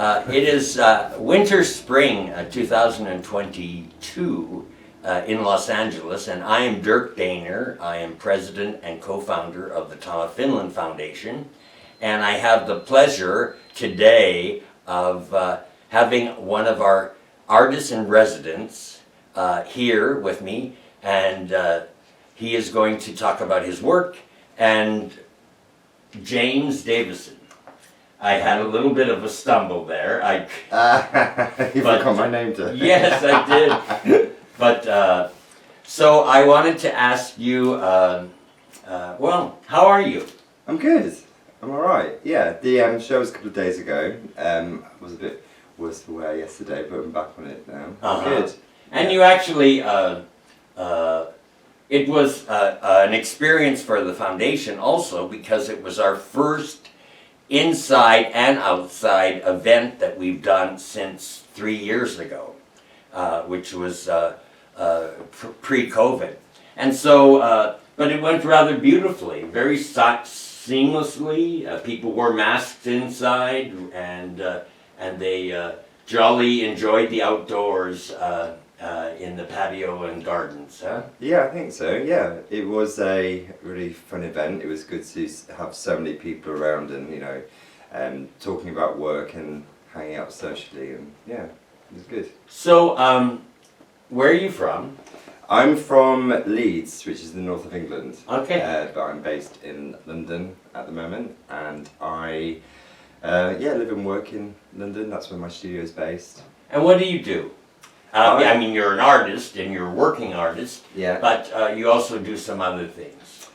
It is winter spring 2022 in Los Angeles, and I am Durk Dehner. I am president and co-founder of the Tom of Finland Foundation, and I have the pleasure today of having one of our artists in residence here with me, and he is going to talk about his work. And James Davison. I had a little bit of a stumble there. You forgot my name, too. Yes, I did. But so I wanted to ask you. Well, how are you? I'm good. I'm all right. Yeah, the show was a couple of days ago. I was a bit worse for wear yesterday, but I'm back on it now. I'm good. And you actually. It was an experience for the foundation also, because it was our first inside and outside event that we've done since 3 years ago, which was pre-COVID. And so, but it went rather beautifully, very seamlessly. People wore masks inside, and they jolly enjoyed the outdoors in the patio and gardens, huh? Yeah, I think so. Yeah, it was a really fun event. It was good to have so many people around, and talking about work and hanging out socially, and yeah, it was good. So, where are you from? I'm from Leeds, which is the north of England. Okay. But I'm based in London at the moment, and I live and work in London. That's where my studio is based. And what do you do? I mean, you're an artist and you're a working artist, yeah. But you also do some other things.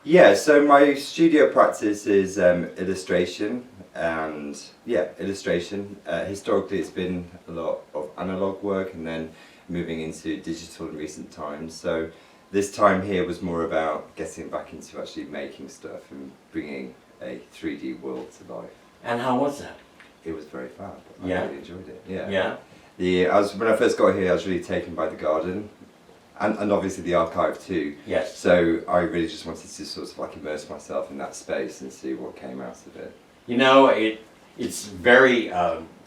Yeah, so my studio practice is illustration, and illustration. Historically, it's been a lot of analog work, and then moving into digital in recent times. So this time here was more about getting back into actually making stuff and bringing a 3D world to life. And how was that? It was very fab. I really enjoyed it. Yeah. Yeah. When I first got here, I was really taken by the garden, and obviously the archive too. Yes. So I really just wanted to sort of like immerse myself in that space and see what came out of it. You know, it's very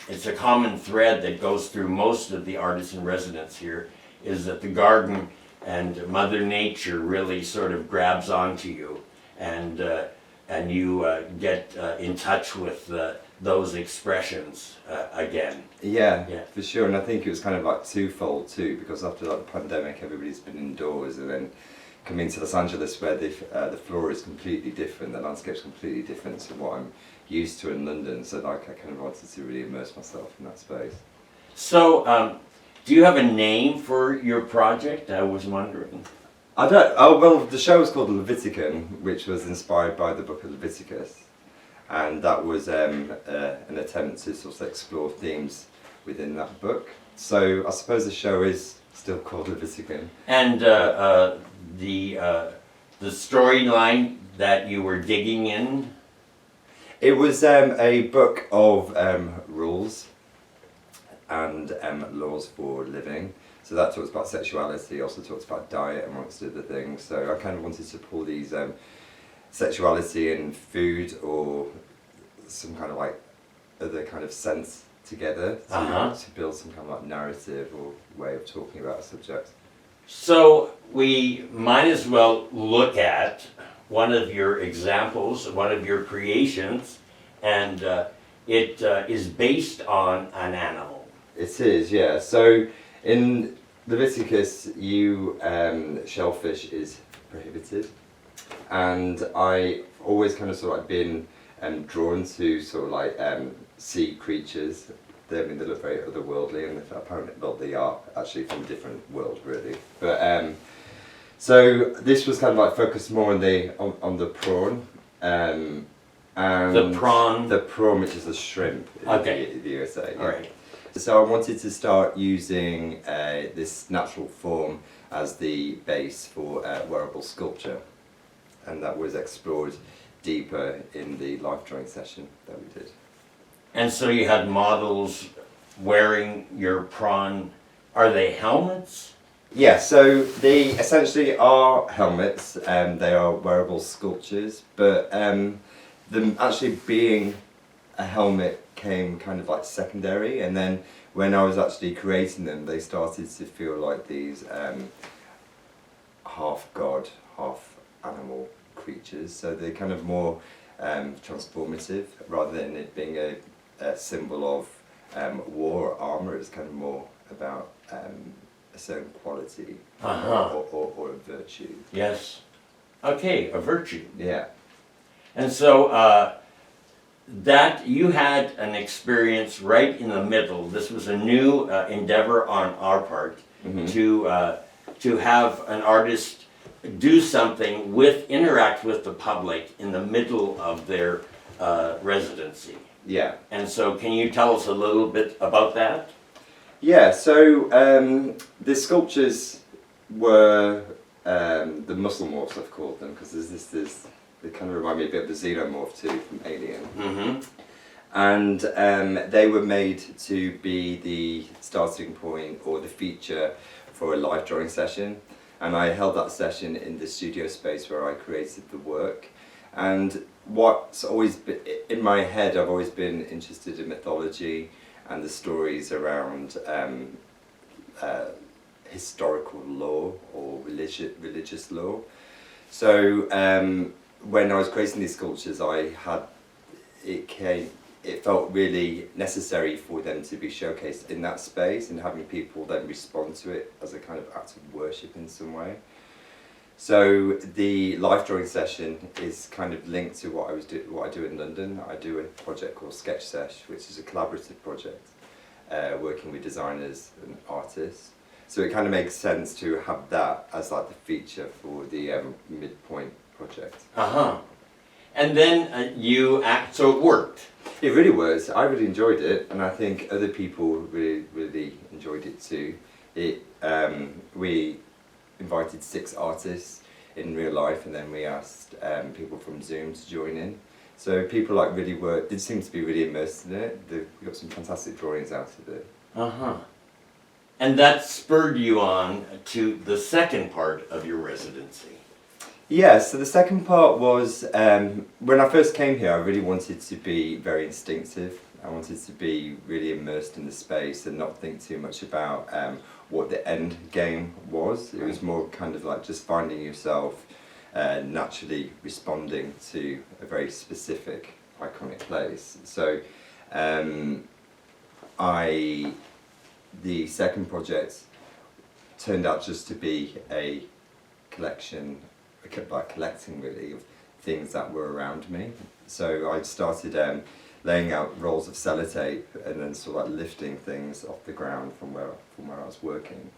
it's a common thread that goes through most of the artists in residence here, is that the garden and Mother Nature really sort of grabs onto you, and you get in touch with those expressions again. Yeah, for sure. And I think it was kind of like twofold too, because after like the pandemic, everybody's been indoors, and then coming to Los Angeles, where the flora is completely different, the landscape's completely different to what I'm used to in London. So like I kind of wanted to really immerse myself in that space. So, do you have a name for your project? I was wondering. I don't. Oh well, the show was called Levitican, which was inspired by the book of Leviticus. And that was an attempt to sort of explore themes within that book. So I suppose the show is still called Levitican. And the storyline that you were digging in? It was a book of rules and laws for living. So that talks about sexuality, also talks about diet, amongst other things. So I kind of wanted to pull these sexuality and food, or some kind of like other kind of sense together to build some kind of like narrative or way of talking about a subject. So we might as well look at one of your examples, one of your creations, and it is based on an animal. It is, yeah. So in Leviticus, shellfish is prohibited. And I always kind of sort of like been drawn to sort of like sea creatures. They look very otherworldly, and apparently, well, they are actually from a different world, really. But so this was kind of like focused more on the prawn. And the prawn, which is the shrimp in the USA. All right. So I wanted to start using this natural form as the base for wearable sculpture. And that was explored deeper in the life drawing session that we did. And so you had models wearing your prawn. Are they helmets? Yeah, so they essentially are helmets, they are wearable sculptures, but them actually being a helmet became kind of like secondary, and then when I was actually creating them, they started to feel like these half god, half animal creatures. So they're kind of more transformative rather than it being a symbol of war or armor. It's kind of more about a certain quality or a virtue. Yes. Okay, a virtue. Yeah. And so that you had an experience right in the middle. This was a new endeavor on our part to have an artist do something interact with the public in the middle of their residency. Yeah. And so can you tell us a little bit about that? Yeah, so the sculptures were the muscle morphs, I've called them, because they kind of remind me a bit of the xenomorph too from Alien. Mm-hmm. And they were made to be the starting point or the feature for a live drawing session. And I held that session in the studio space where I created the work. And what's always been in my head, I've always been interested in mythology and the stories around historical lore or religious lore. So when I was creating these sculptures, it felt really necessary for them to be showcased in that space and having people then respond to it as a kind of act of worship in some way. So the live drawing session is kind of linked to what I do in London. I do a project called Sketch Sesh, which is a collaborative project working with designers and artists. So it kind of makes sense to have that as like the feature for the midpoint project. And then so it worked. It really was. I really enjoyed it, and I think other people really enjoyed it too. We invited 6 artists in real life, and then we asked people from Zoom to join in. So people did seem to be really immersed in it. We got some fantastic drawings out of it. And that spurred you on to the second part of your residency. Yeah, so the second part was, when I first came here, I really wanted to be very instinctive. I wanted to be really immersed in the space and not think too much about what the end game was. It was more kind of like just finding yourself naturally responding to a very specific, iconic place. So the second project turned out just to be a collection, by collecting really of things that were around me. So I started laying out rolls of sellotape and then sort of like lifting things off the ground from where I was working.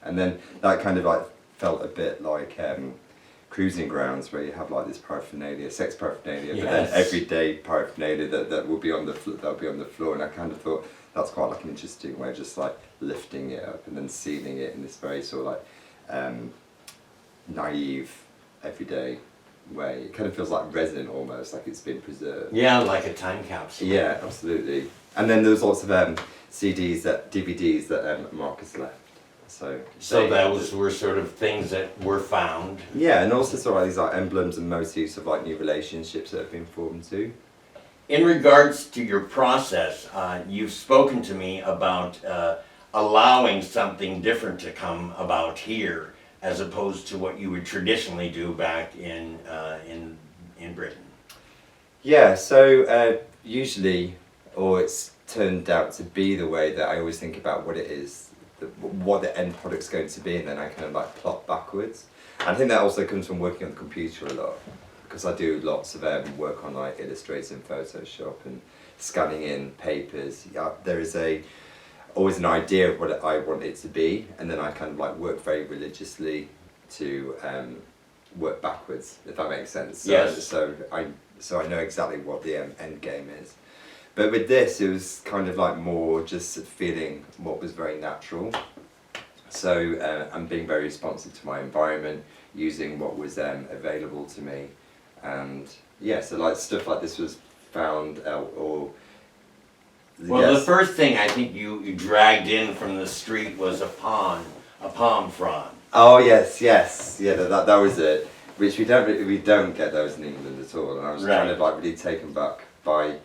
And then that kind of like felt a bit like cruising grounds where you have like this paraphernalia, sex paraphernalia, but then everyday paraphernalia that will be on the floor. And I kind of thought that's quite like an interesting way of just like lifting it up and then sealing it in this very sort of like naive, everyday way. It kind of feels like resin almost, like it's been preserved. Yeah, like a time capsule. Yeah, absolutely. And then there was lots of DVDs that Marcus left. So those were sort of things that were found. Yeah, and also sort of these like emblems and motifs of like new relationships that have been formed too. In regards to your process, you've spoken to me about allowing something different to come about here, as opposed to what you would traditionally do back in Britain. Yeah, so usually, or it's turned out to be the way that I always think about what it is, what the end product's going to be, and then I kind of like plot backwards. And I think that also comes from working on the computer a lot, because I do lots of work on like Illustrator and Photoshop and scanning in papers. Yeah, there is always an idea of what I want it to be, and then I kind of like work very religiously to work backwards, if that makes sense. Yes. So I know exactly what the end game is. But with this, it was kind of like more just feeling what was very natural. So I'm being very responsive to my environment, using what was available to me, and yeah, so like stuff like this was found or. Well, the first thing I think you dragged in from the street was a palm frond. Oh yes, yeah, that was it. Which we don't get those in England at all, and I was kind of like really taken back by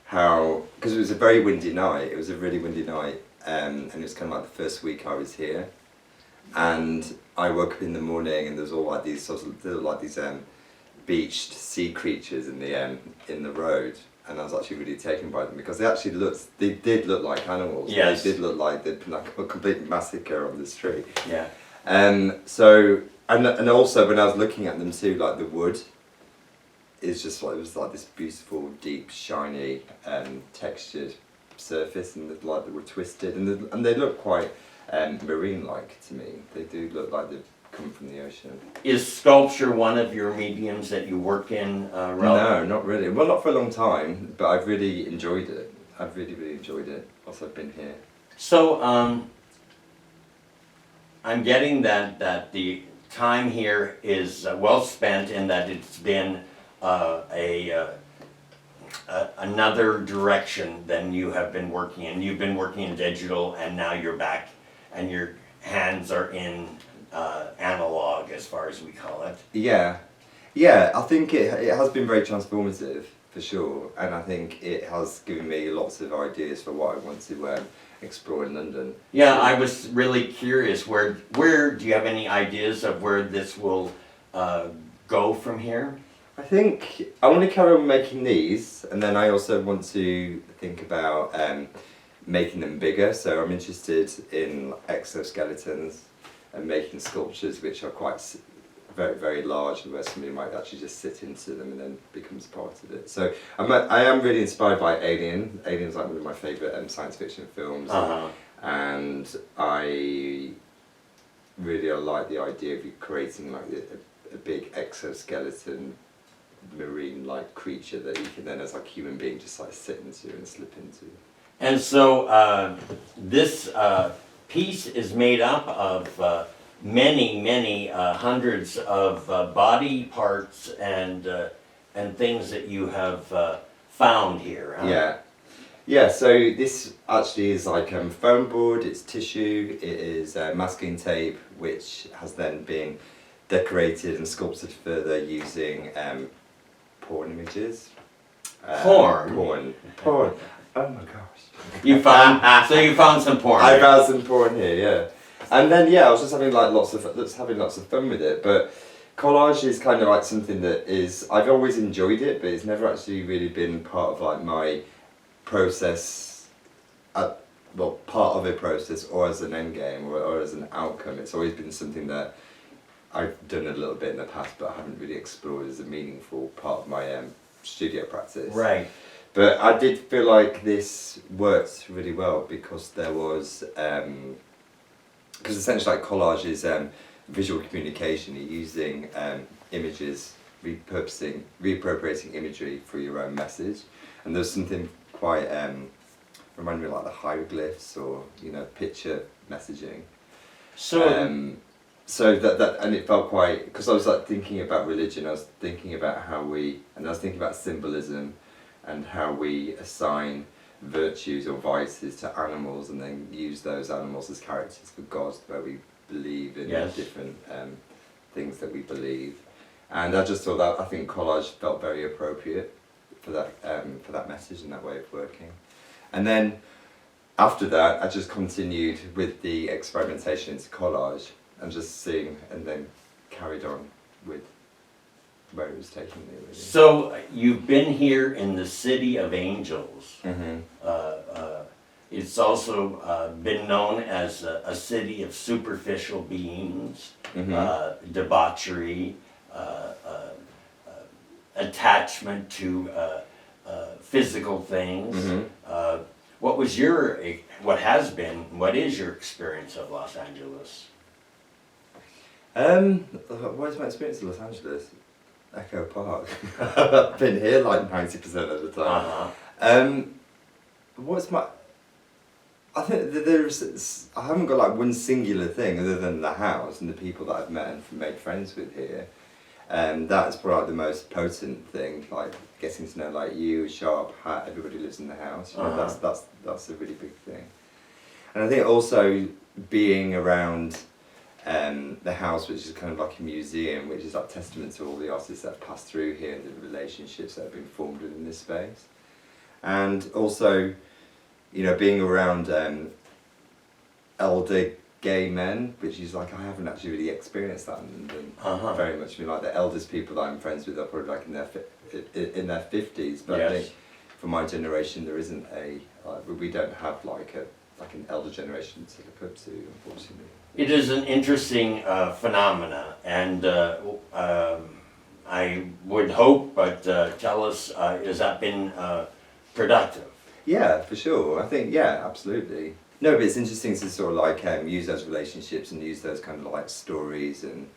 how, because it was a very windy night, it was a really windy night, and it was kind of like the first week I was here, and I woke up in the morning and there was all like these beached sea creatures in the road, and I was actually really taken by them because they did look like animals. Yes. They did look like they'd been like a complete massacre on the street. Yeah. So and also when I was looking at them too, like the wood is just like, it was like this beautiful, deep, shiny, textured surface, and they were twisted, and they look quite marine-like to me. They do look like they've come from the ocean. Is sculpture one of your mediums that you work in? No, not really. Well, not for a long time, but I've really enjoyed it. I've really, really enjoyed it whilst I've been here. So, I'm getting that the time here is well spent, in that it's been another direction than you have been working in. You've been working in digital, and now you're back, and your hands are in analog, as far as we call it. Yeah, I think it has been very transformative, for sure, and I think it has given me lots of ideas for what I want to explore in London. Yeah, I was really curious, where do you have any ideas of where this will go from here? I think I want to carry on making these, and then I also want to think about making them bigger. So I'm interested in exoskeletons and making sculptures which are quite very, very large, and where somebody might actually just sit into them and then becomes part of it. So I am really inspired by Alien. Alien's like one of my favourite science fiction films, and I really like the idea of you creating like a big exoskeleton, marine-like creature that you can then, as like a human being, just like sit into and slip into. And so this piece is made up of many hundreds of body parts and things that you have found here. Huh? Yeah. So this actually is like foam board. It's tissue. It is masking tape, which has then been decorated and sculpted further using porn images. Porn. Oh my gosh. You found some porn. I found some porn here, yeah. And then I was just having like lots of fun with it. But collage is kind of like something that is, I've always enjoyed it, but it's never actually really been part of like my process. Part of a process, or as an end game, or as an outcome. It's always been something that I've done a little bit in the past, but I haven't really explored as a meaningful part of my studio practice. Right. But I did feel like this worked really well because there was, because essentially like collage is visual communication. You're using images, reappropriating imagery for your own message, and there's something quite remind me of like the hieroglyphs or picture messaging. So that and it felt quite, because I was like thinking about religion. I was thinking about I was thinking about symbolism and how we assign virtues or vices to animals and then use those animals as characters for God, where we believe in different things that we believe. And I just thought that I think collage felt very appropriate for that message and that way of working. And then after that, I just continued with the experimentation into collage and just seeing, and then carried on with where it was taking me. Really. So you've been here in the City of Angels. Mm-hmm. It's also been known as a city of superficial beings, debauchery, attachment to physical things. Mm-hmm. What is your experience of Los Angeles? What is my experience in Los Angeles? Echo Park. I've been here like 90% of the time. What's my... I think that I haven't got like one singular thing other than the house and the people that I've met and made friends with here. That's probably like the most potent thing, like getting to know like you, Sharp, Hat, everybody lives in the house. That's a really big thing. And I think also being around the house, which is kind of like a museum, which is like testament to all the artists that have passed through here and the relationships that have been formed within this space. and also, being around elder gay men, which is like I haven't actually really experienced that in London very much. I mean, like the eldest people that I'm friends with are probably like in their 50s, but I think for my generation there isn't we don't have like an elder generation to look up to, unfortunately. It is an interesting phenomena, and I would hope, but tell us, has that been productive? Yeah, for sure. I think, yeah, absolutely. No, but it's interesting to sort of like use those relationships and use those kind of like stories, and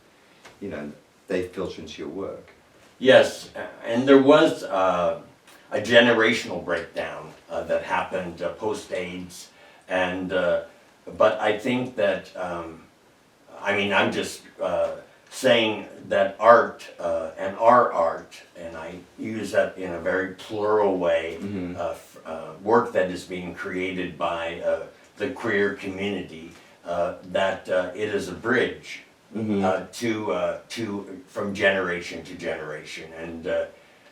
they filter into your work. Yes, and there was a generational breakdown that happened post-AIDS, and but I think that I'm just saying that art and our art, and I use that in a very plural way, work that is being created by the queer community, that it is a bridge to from generation to generation,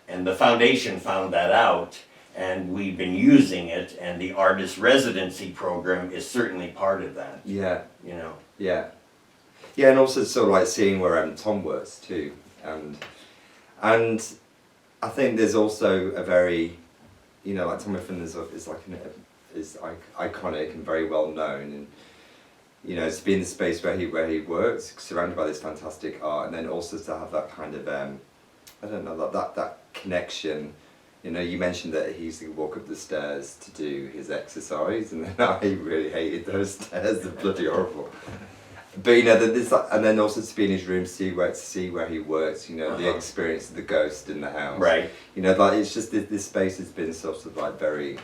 and the foundation found that out, and we've been using it, and the artist residency program is certainly part of that. Yeah. Yeah. Yeah, and also sort of like seeing where Tom works too, and I think there's also a very, like Tom is iconic and very well known, and to be in the space where he works, surrounded by this fantastic art, and then also to have that kind of I don't know, that connection. You mentioned that he used to walk up the stairs to do his exercise, and then I really hated those stairs. They're bloody horrible. But and then also to be in his room, see where he works. The experience of the ghost in the house. Right. Like it's just this space has been sort of like very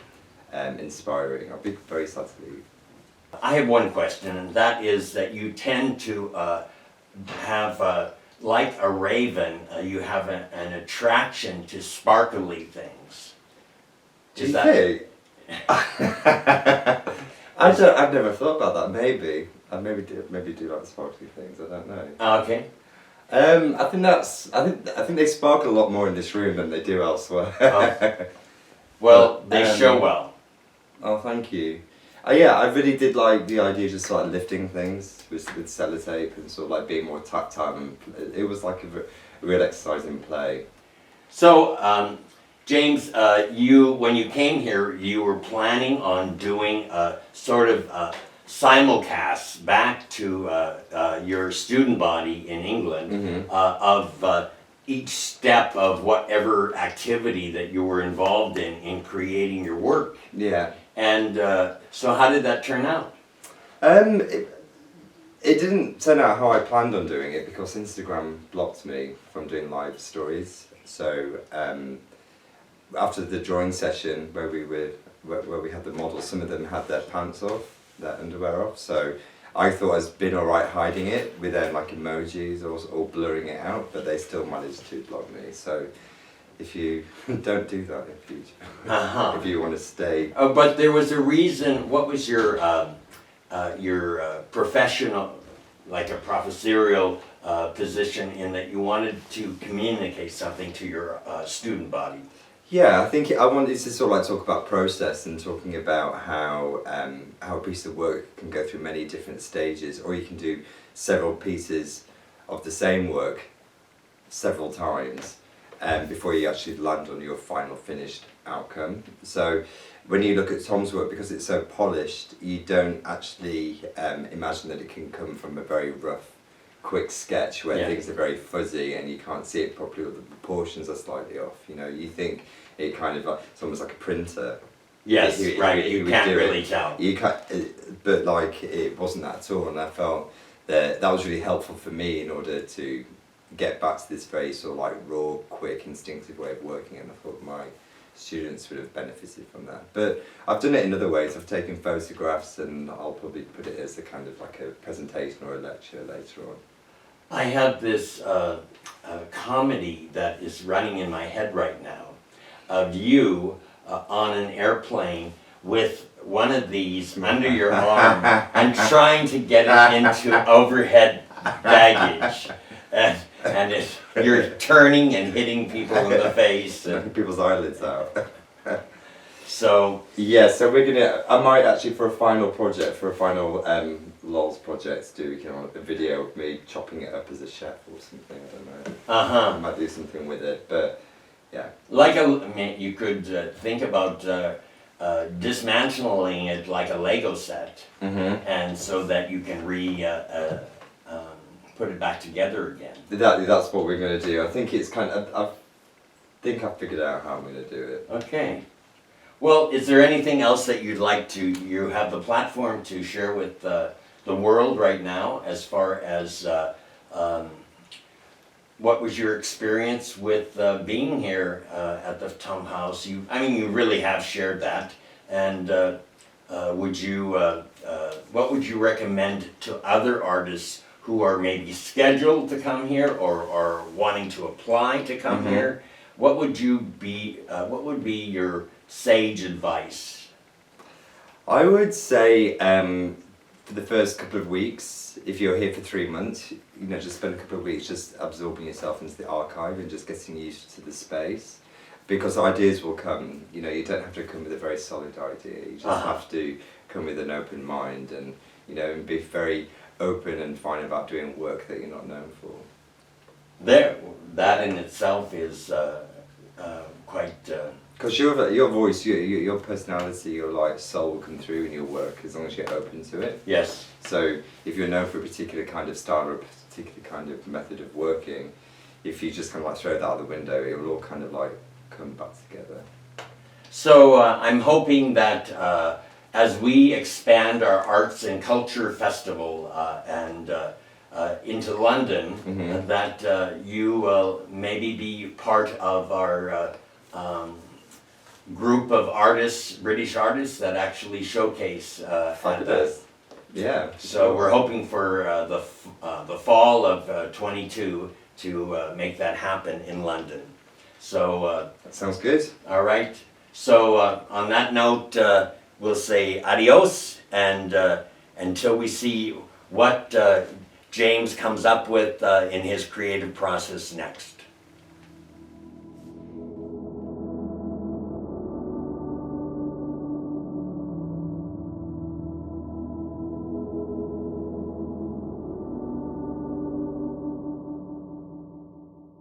inspiring. I'll be very sad to leave. I have one question, and that is that you tend to have, like a raven, you have an attraction to sparkly things. Do you think? I've never thought about that. Maybe I maybe do like sparkly things. I don't know. Okay. I think they sparkle a lot more in this room than they do elsewhere. Well, they show well. Oh, thank you. Yeah, I really did like the idea of just like lifting things with sellotape and sort of like being more tactile, and it was like a real exercise in play. So, James, when you came here, you were planning on doing a sort of simulcast back to your student body in England of each step of whatever activity that you were involved in creating your work. Yeah. And so how did that turn out? It didn't turn out how I planned on doing it, because Instagram blocked me from doing live stories. So after the drawing session where we had the models, some of them had their pants off, their underwear off. So I thought I'd been alright hiding it with like emojis or blurring it out, but they still managed to block me. So if you don't do that in future, if you want to stay. But there was a reason. What was your professional, like a professorial position, in that you wanted to communicate something to your student body? Yeah, I think I wanted to sort of like talk about process and talking about how a piece of work can go through many different stages, or you can do several pieces of the same work several times before you actually land on your final finished outcome. So when you look at Tom's work, because it's so polished, you don't actually imagine that it can come from a very rough, quick sketch where things are very fuzzy and you can't see it properly, or the proportions are slightly off. You think it kind of it's almost like a printer. Yes, right. You can't really tell. You can't, but like it wasn't that at all, and I felt that was really helpful for me in order to get back to this very sort of like raw, quick, instinctive way of working, and I thought my students would have benefited from that. But I've done it in other ways. I've taken photographs, and I'll probably put it as a kind of like a presentation or a lecture later on. I have this comedy that is running in my head right now of you on an airplane with one of these under your arm and trying to get it into overhead baggage. And you're turning and hitting people in the face. Knocking people's eyelids out. So Yeah, so I might actually for a final LOLs project do a video of me chopping it up as a chef or something, I don't know. I might do something with it, but yeah. you could think about dismantling it like a Lego set, and so that you can put it back together again. That's what we're going to do. I think it's I think I've figured out how I'm going to do it. Okay. Well, is there anything else that you'd like to, you have the platform to share with the world right now as far as what was your experience with being here at the Tom House? You really have shared that. And what would you recommend to other artists who are maybe scheduled to come here or are wanting to apply to come here? What would be your sage advice? I would say for the first couple of weeks, if you're here for 3 months, just spend a couple of weeks just absorbing yourself into the archive and just getting used to the space, because ideas will come. You don't have to come with a very solid idea. You just have to come with an open mind and and be very open and fine about doing work that you're not known for. That in itself is quite. Because your voice, your personality, your soul will come through in your work as long as you're open to it. Yes. So if you're known for a particular kind of style or a particular kind of method of working, if you just throw that out the window, it will all come back together. So I'm hoping that as we expand our Arts and Culture Festival and into London, that you will maybe be part of our group of artists, British artists, that actually showcase at this. Yeah. So we're hoping for the fall of 22 to make that happen in London. So that sounds good. All right. So on that note, we'll say adios, and until we see what James comes up with in his creative process next.